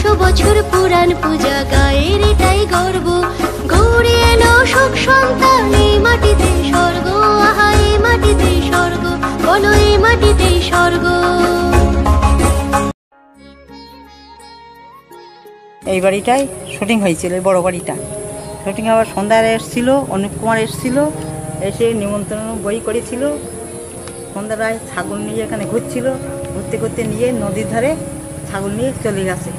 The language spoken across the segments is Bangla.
300 বছর পুরান পূজা গায়ের এটাই গর্ব। গৌরী এলো সুখ সন্তান এই মাটিতে স্বর্গ, আহা এই মাটিতে স্বর্গ, বলো এই মাটিতে স্বর্গ। এই বাড়িটায় শুটিং হয়েছিল, এই বড় বাড়িটা শুটিং। আবার সন্ধ্যায় এসেছিল, অনুপ কুমার এসেছিল, এসে নিমন্ত্রণ বই করেছিল। সন্ধ্যায় ছাগল নিয়ে এখানে ঘুরছিল, ঘুরতে ঘুরতে নিয়ে নদীর ধারে ছাগল নিয়ে চলে গেছে।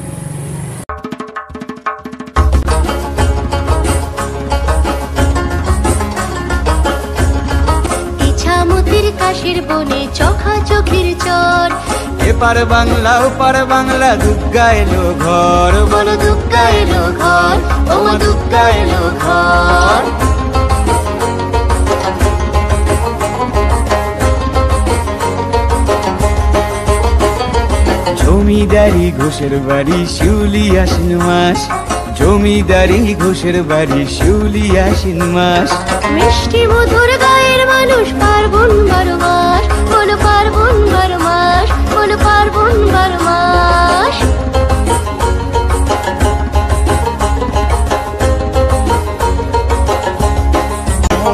ইছামতির কাশির বনে চোখা চোখের চর, এপার বাংলা ওপার বাংলা দুর্গা এলো ঘর, বলো দুর্গা এলো ঘর, ও মা দুর্গা এলো ঘর। জমিদারি ঘোষের বাড়ি শিউলি আশ্বিন মাস, জমিদারি ঘোষের বাড়ি শিউলি আশ্বিন মাস। মিষ্টি মধুর গায়ের মানুষ পার্বণ 12 মাস, বলো পার্বণ 12 মাস, বলো পার্বণ 12 মাস।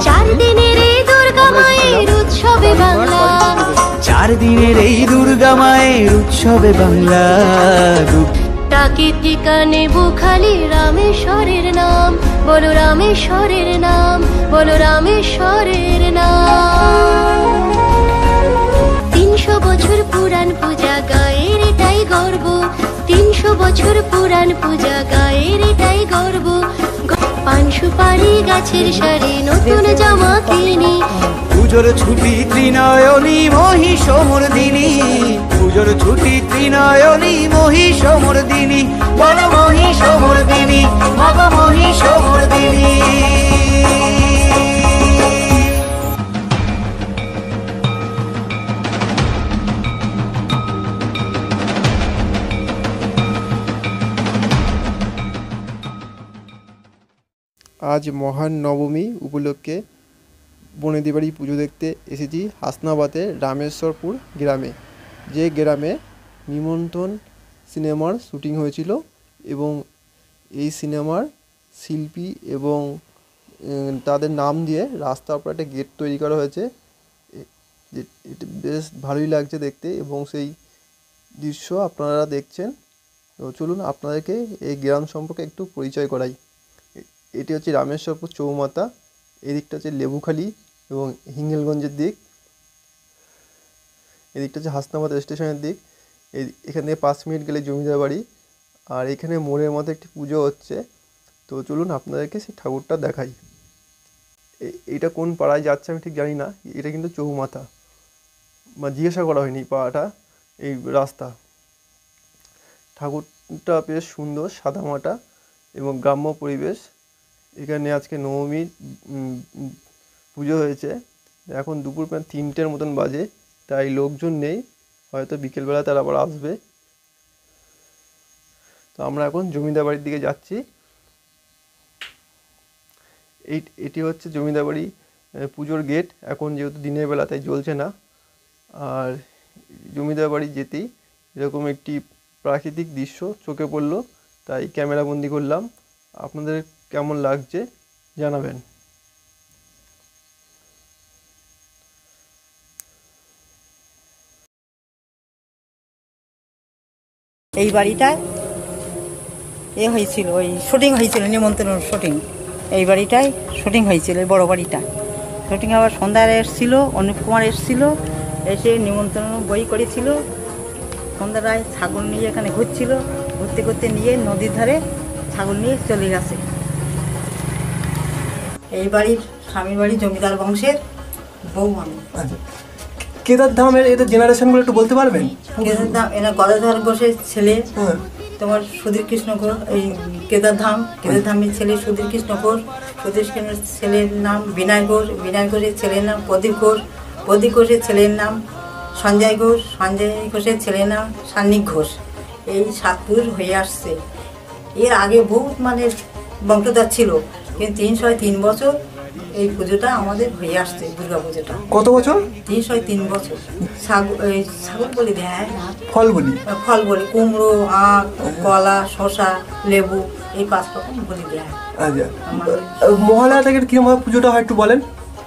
চার দিনের এই দুর্গা মায়ের উৎসবে বাংলা, 4 দিনের এই দুর্গা মায়ের উৎসবে বাংলা। টাকি টিকা নেবু খালি রামেশ্বরের নাম, বলো রামেশ্বরের নাম, বলো রামেশ্বরের নাম। 300 বছর পুরান পূজা গায়ের এটাই গর্ব, 300 বছর পুরান পূজা গায়ের এটাই গর্ব। পান সুপারি গাছের সারি নতুন জামা কিনি, পুজোর ছুটি ত্রিনয়নী মহিষমর্দিনী, পুজোর ছুটি ত্রিনয়নী মহিষমর্দিনী, বলো মহিষমর্দিনী, মগো মহিষমর্দিনী। আজ মহান নবমী উপলক্ষে বনেদি বাড়ি পুজো দেখতে এসেছি হাসনাবাদের রামেশ্বরপুর গ্রামে, যে গ্রামে নিমন্ত্রণ সিনেমার শুটিং হয়েছিল এবং এই সিনেমার শিল্পী এবং তাদের নাম দিয়ে রাস্তার উপর একটা গেট তৈরি করা হয়েছে। এটা বেশ ভালোই লাগছে দেখতে এবং সেই দৃশ্য আপনারা দেখছেন। তো চলুন আপনাদেরকে এই গ্রাম সম্পর্কে একটু পরিচয় করাই। এটি হচ্ছে রামেশ্বরপুর চৌমাথা, এদিকটা হচ্ছে লেবুখালী এবং হিঙ্গলগঞ্জের দিক, এদিকটা হচ্ছে হাসনাবাদ স্টেশনের দিক। এখান থেকে 5 মিনিট গেলে জমিদার বাড়ি, আর এখানে মোড়ের মধ্যে একটি পুজো হচ্ছে। তো চলুন আপনাদেরকে সেই ঠাকুরটা দেখাই। এটা কোন পাড়ায় যাচ্ছে আমি ঠিক জানি না, এটা কিন্তু চৌমাথা, বা জিজ্ঞাসা করা হয়নি পাড়াটা, এই রাস্তা। ঠাকুরটা বেশ সুন্দর, সাদামাটা এবং গ্রাম্য পরিবেশ। এখানে আজকে নবমীর পুজো হয়েছে, এখন দুপুর 3টের মতন বাজে, তাই লোকজন নেই, হয়তো বিকেলবেলা তারা আবার আসবে। তো আমরা এখন জমিদার বাড়ির দিকে যাচ্ছি। এটি হচ্ছে জমিদার বাড়ি পুজোর গেট, এখন যেহেতু দিনের বেলা তাই জ্বলছে না। আর জমিদার বাড়ি যেতেই এরকম একটি প্রাকৃতিক দৃশ্য চোখে পড়লো, তাই ক্যামেরাবন্দি করলাম। আপনাদের কেমন লাগছে জানাবেন। এই বাড়িটায় হয়েছিল, ওই শুটিং হয়েছিল, নিমন্ত্রণ শুটিং। এই বাড়িটায় শুটিং হয়েছিল, এই বড় বাড়িটা শুটিং। আবার সন্ধ্যায় এসেছিল, অনুপ কুমার এসেছিল, এসে নিমন্ত্রণ বই করেছিল। সন্ধ্যায় ছাগল নিয়ে এখানে ঘুরছিল, ঘুরতে ঘুরতে নিয়ে নদীর ধারে ছাগল নিয়ে চলে গেছে। এই বাড়ির স্বামীর বাড়ি জমিদার বংশের বউ আমি। কেদার ধামের এটা জেনারেশনগুলো একটু বলতে পারবেন? কেদার ধাম এরা গদাধর ঘোষের ছেলে, তোমার সুধীর কৃষ্ণ ঘোষ। এই কেদার ধামের ছেলে সুধীর কৃষ্ণ ঘোষ, সুধীর কৃষ্ণের ছেলের নাম বিনয় ঘোষ, বিনয় ঘোষের ছেলের নাম প্রদীপ ঘোষ, প্রদীপ ঘোষের ছেলের নাম সঞ্জয় ঘোষ, সঞ্জয় ঘোষের ছেলের নাম সান্নিক ঘোষ। এই 7 পুরুষ হয়ে আসছে। এর আগে বহুত মানে বংশধর ছিল, কিন্তু 303 বছর এই পুজোটা আমাদের হয়ে আসছে, দুর্গা পুজোটা কত বছর? 303 বছর। ছাগল বলি দেয়, ফল বলি, ফল বলি কুমড়ো, আখ, কলা, শসা, লেবু, এই 5 রকম বলি দেয়। আচ্ছা, মহালয়া থেকে কিরকম পুজোটা হয় একটু বলেন।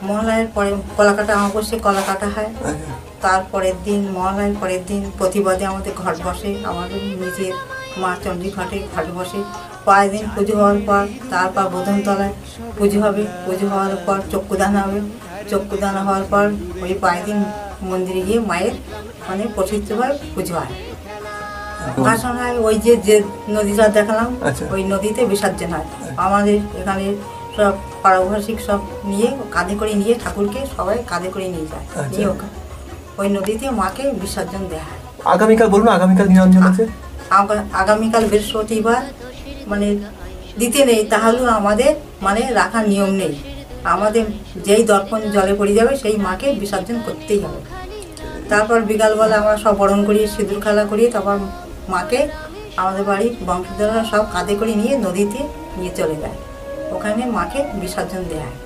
মহালয়ের পরে কলা কাটা, অমাবস্যায় কলা কাটা হয়। আচ্ছা, তারপরের দিন, মহালয়ের পরের দিন প্রতিবাদে আমাদের ঘট বসে, আমাদের নিজের মা চণ্ডী ঘটে ঘট বসে। 5 দিন পুজো হওয়ার পর তারপর বোধনতলায় পুজো হবে। পুজো হওয়ার পর চক্ষুদান হবে। চক্ষুদান হওয়ার পর ওই 5 দিন মন্দিরে গিয়ে মায়ের মানে প্রতিষ্ঠিতভাবে পুজো হয়, ভাষণ হয়। ওই যে নদীটা দেখালাম, আচ্ছা। ওই নদীতে বিসর্জন হয়। আমাদের এখানে সব পারিভাষিক সব নিয়ে কাঁধে করে নিয়ে ঠাকুরকে সবাই কাঁধে করে নিয়ে যায়, নিয়ে ওই নদীতে মাকে বিসর্জন দেওয়া হয়। আগামীকাল বলুন, আগামীকাল নিরঞ্জন আছে। আগামীকাল বৃহস্পতিবার মানে দিতে নেই, তাহলেও আমাদের মানে রাখার নিয়ম নেই। আমাদের যেই দর্পণ জলে পড়ে যাবে সেই মাকে বিসর্জন করতেই হবে। তারপর বিকালবেলা আমরা সব বরণ করি, সিঁদুর খেলা করি। তারপর মাকে আমাদের বাড়ির বংশধররা সব কাঁধে করে নিয়ে নদীতে নিয়ে চলে যায়, ওখানে মাকে বিসর্জন দেওয়া হয়।